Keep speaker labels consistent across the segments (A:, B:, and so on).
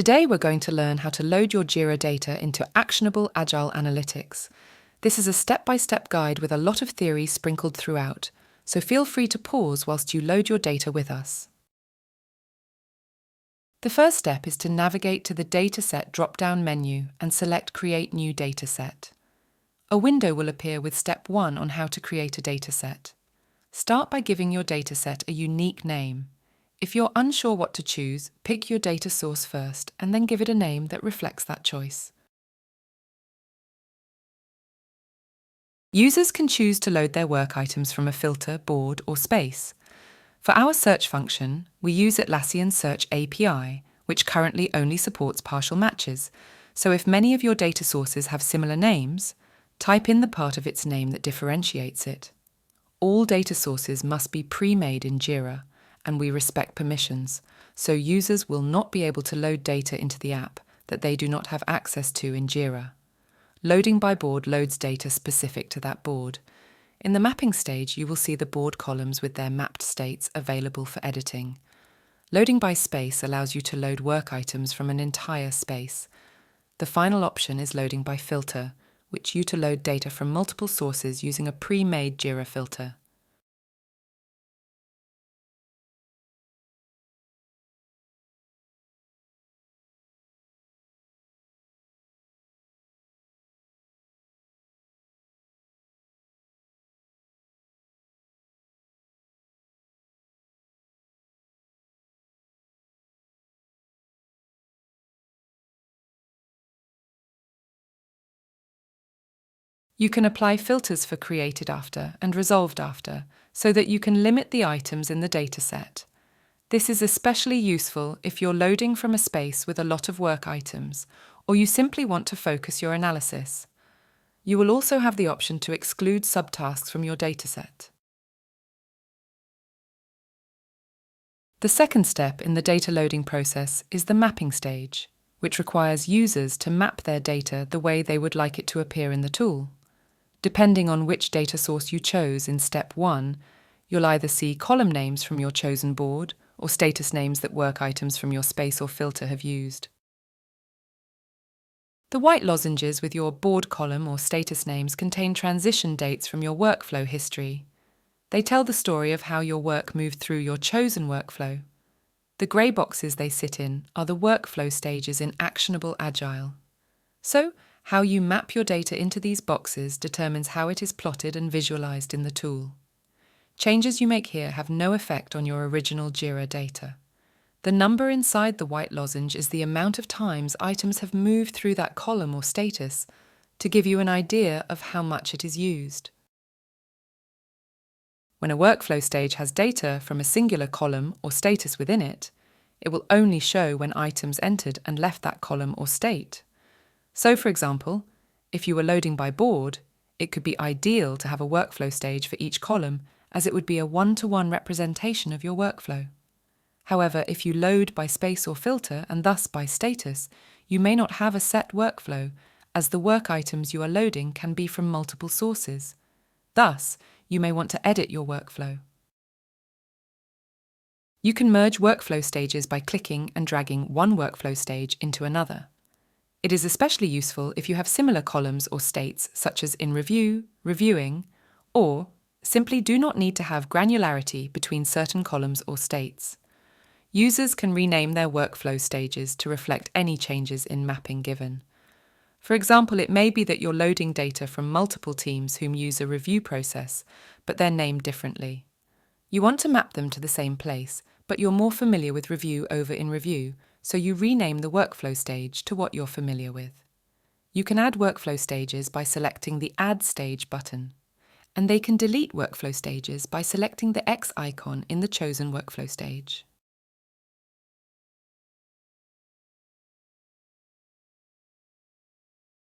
A: Today we're going to learn how to load your Jira data into ActionableAgile Analytics. This is a step-by-step guide with a lot of theory sprinkled throughout, so feel free to pause whilst you load your data with us. The first step is to navigate to the Dataset drop-down menu and select Create New Dataset. A window will appear with Step 1 on how to create a dataset. Start by giving your dataset a unique name. If you're unsure what to choose, pick your data source first and then give it a name that reflects that choice. Users can choose to load their work items from a filter, board, or space. For our search function, we use Atlassian Search API, which currently only supports partial matches. So if many of your data sources have similar names, type in the part of its name that differentiates it. All data sources must be pre-made in Jira, and we respect permissions, so users will not be able to load data into the app that they do not have access to in Jira. Loading by board loads data specific to that board. In the mapping stage, you will see the board columns with their mapped states available for editing. Loading by space allows you to load work items from an entire space. The final option is loading by filter, which you to load data from multiple sources using a pre-made Jira filter. You can apply filters for created after and resolved after so that you can limit the items in the dataset. This is especially useful if you're loading from a space with a lot of work items or you simply want to focus your analysis. You will also have the option to exclude subtasks from your dataset. The second step in the data loading process is the mapping stage, which requires users to map their data the way they would like it to appear in the tool. Depending on which data source you chose in Step 1, you'll either see column names from your chosen board or status names that work items from your space or filter have used. The white lozenges with your board column or status names contain transition dates from your workflow history. They tell the story of how your work moved through your chosen workflow. The grey boxes they sit in are the workflow stages in ActionableAgile. So, how you map your data into these boxes determines how it is plotted and visualized in the tool. Changes you make here have no effect on your original Jira data. The number inside the white lozenge is the amount of times items have moved through that column or status to give you an idea of how much it is used. When a workflow stage has data from a singular column or status within it, it will only show when items entered and left that column or state. So, for example, if you were loading by board, it could be ideal to have a workflow stage for each column, as it would be a one-to-one representation of your workflow. However, if you load by space or filter, and thus by status, you may not have a set workflow, as the work items you are loading can be from multiple sources. Thus, you may want to edit your workflow. You can merge workflow stages by clicking and dragging one workflow stage into another. It is especially useful if you have similar columns or states such as in review, reviewing, or simply do not need to have granularity between certain columns or states. Users can rename their workflow stages to reflect any changes in mapping given. For example, it may be that you're loading data from multiple teams whom use a review process, but they're named differently. You want to map them to the same place, but you're more familiar with review over in review, so you rename the workflow stage to what you're familiar with. You can add workflow stages by selecting the Add Stage button, and they can delete workflow stages by selecting the X icon in the chosen workflow stage.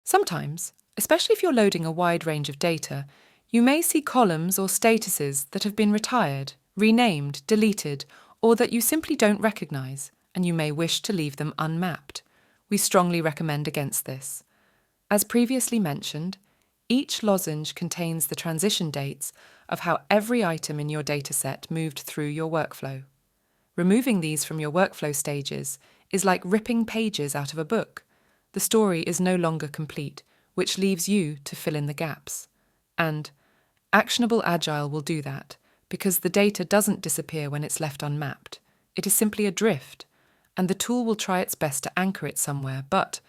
A: Sometimes, especially if you're loading a wide range of data, you may see columns or statuses that have been retired, renamed, deleted, or that you simply don't recognize, and you may wish to leave them unmapped. We strongly recommend against this. As previously mentioned, each lozenge contains the transition dates of how every item in your dataset moved through your workflow. Removing these from your workflow stages is like ripping pages out of a book. The story is no longer complete, which leaves you to fill in the gaps. And Actionable Agile will do that, because the data doesn't disappear when it's left unmapped. It is simply adrift, and the tool will try its best to anchor it somewhere, but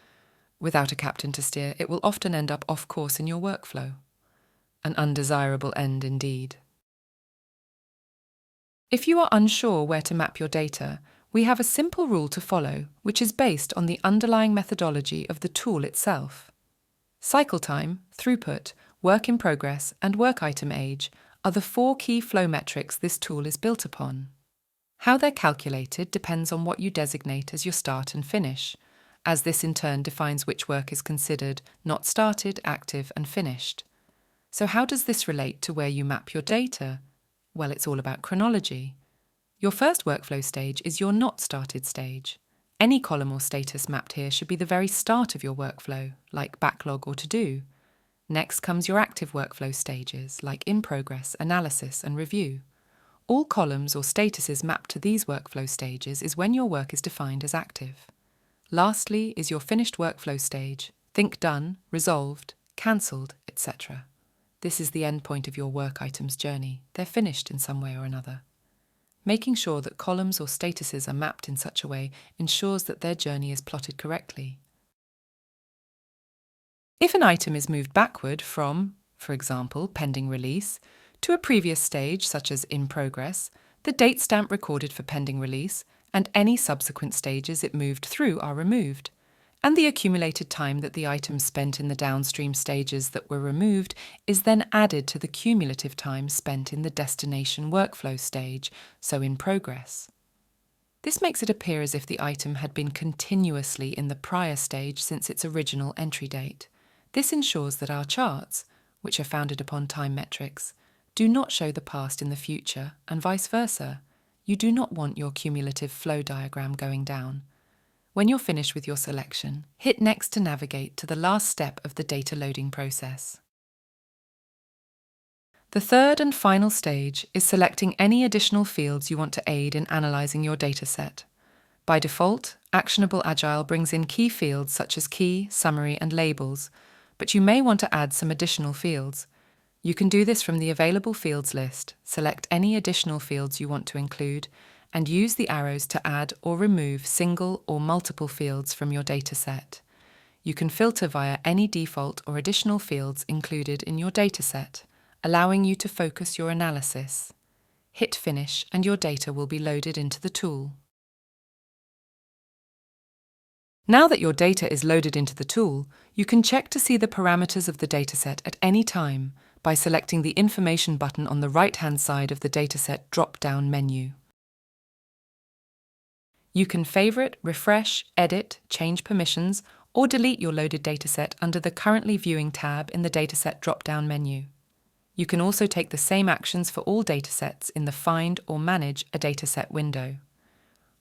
A: without a captain to steer, it will often end up off course in your workflow. An undesirable end indeed. If you are unsure where to map your data, we have a simple rule to follow, which is based on the underlying methodology of the tool itself. Cycle time, throughput, work in progress, and work item age are the 4 key flow metrics this tool is built upon. How they're calculated depends on what you designate as your start and finish, as this in turn defines which work is considered not started, active, and finished. So how does this relate to where you map your data? Well, it's all about chronology. Your first workflow stage is your not started stage. Any column or status mapped here should be the very start of your workflow, like backlog or to-do. Next comes your active workflow stages, like in progress, analysis, and review. All columns or statuses mapped to these workflow stages is when your work is defined as active. Lastly is your finished workflow stage. Think done, resolved, cancelled, etc. This is the endpoint of your work items journey. They're finished in some way or another. Making sure that columns or statuses are mapped in such a way ensures that their journey is plotted correctly. If an item is moved backward from, for example, pending release, to a previous stage, such as in progress, the date stamp recorded for pending release and any subsequent stages it moved through are removed, and the accumulated time that the item spent in the downstream stages that were removed is then added to the cumulative time spent in the destination workflow stage, so in progress. This makes it appear as if the item had been continuously in the prior stage since its original entry date. This ensures that our charts, which are founded upon time metrics, do not show the past in the future, and vice versa. You do not want your cumulative flow diagram going down. When you're finished with your selection, hit Next to navigate to the last step of the data loading process. The third and final stage is selecting any additional fields you want to aid in analysing your dataset. By default, ActionableAgile brings in key fields such as key, summary, and labels, but you may want to add some additional fields. You can do this from the available fields list, select any additional fields you want to include, and use the arrows to add or remove single or multiple fields from your dataset. You can filter via any default or additional fields included in your dataset, allowing you to focus your analysis. Hit Finish and your data will be loaded into the tool. Now that your data is loaded into the tool, you can check to see the parameters of the dataset at any time by selecting the Information button on the right-hand side of the dataset drop-down menu. You can favorite, refresh, edit, change permissions, or delete your loaded dataset under the Currently Viewing tab in the Dataset drop-down menu. You can also take the same actions for all datasets in the Find or Manage a Dataset window.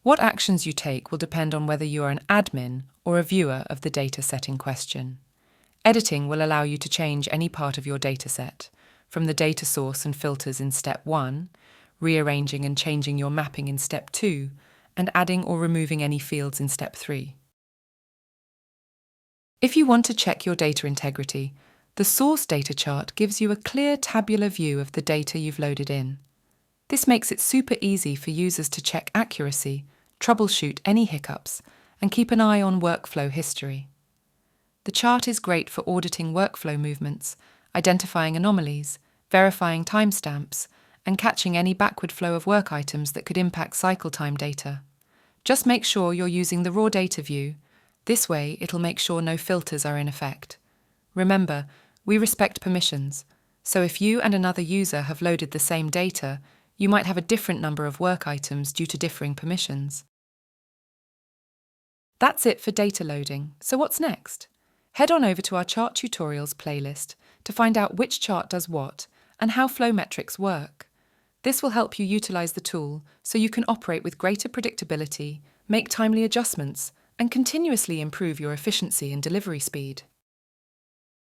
A: What actions you take will depend on whether you are an admin or a viewer of the dataset in question. Editing will allow you to change any part of your dataset, from the data source and filters in Step 1, rearranging and changing your mapping in Step 2, and adding or removing any fields in Step 3. If you want to check your data integrity, the source data chart gives you a clear tabular view of the data you've loaded in. This makes it super easy for users to check accuracy, troubleshoot any hiccups, and keep an eye on workflow history. The chart is great for auditing workflow movements, identifying anomalies, verifying timestamps, and catching any backward flow of work items that could impact cycle time data. Just make sure you're using the raw data view. This way, it'll make sure no filters are in effect. Remember, we respect permissions, so if you and another user have loaded the same data, you might have a different number of work items due to differing permissions. That's it for data loading, so what's next? Head on over to our chart tutorials playlist to find out which chart does what and how flow metrics work. This will help you utilize the tool so you can operate with greater predictability, make timely adjustments, and continuously improve your efficiency and delivery speed.